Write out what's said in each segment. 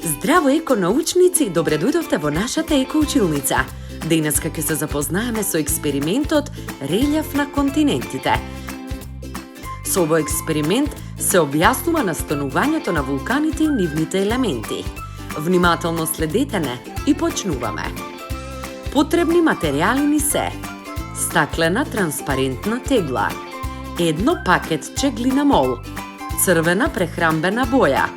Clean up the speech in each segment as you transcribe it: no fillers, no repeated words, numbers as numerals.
Здраво еконаучници и добре дојдовте во нашата екоучилница. Денеска ќе се запознаеме со експериментот релјеф на континентите. Со овој експеримент се објаснува настанувањето на вулканите и нивните елементи. Внимателно следете не и почнуваме. Потребни материјали ни се: стаклена транспарентна тегла, едно пакетче глинамол, црвена прехранбена боја,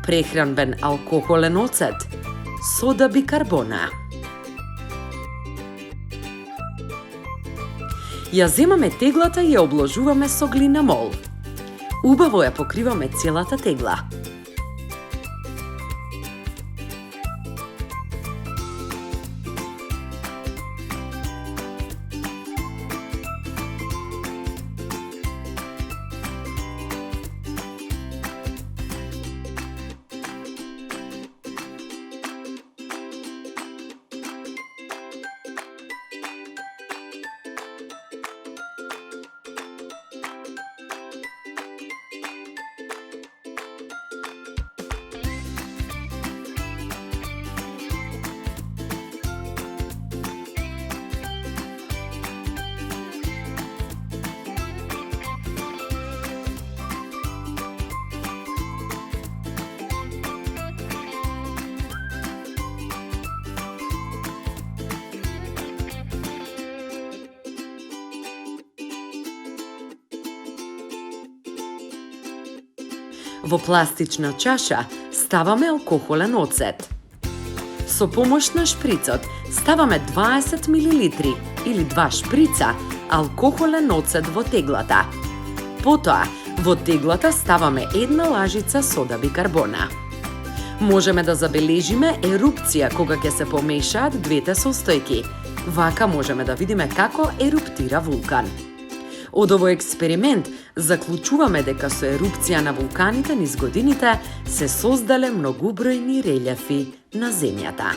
прехранбен алкохолен оцет, сода бикарбона. Ја земаме теглата и ја обложуваме со глинамол. Убаво ја покриваме целата тегла. Во пластична чаша ставаме алкохолен оцет. Со помош на шприцот ставаме 20 мл или 2 шприца алкохолен оцет во теглата. Потоа, во теглата ставаме една лажица сода бикарбона. Можеме да забележиме ерупција кога ќе се помешаат двете состојки. Вака можеме да видиме како еруптира вулкан. Од овој експеримент заклучуваме дека со ерупција на вулканите низ годините се создале многубројни релјефи на земјата.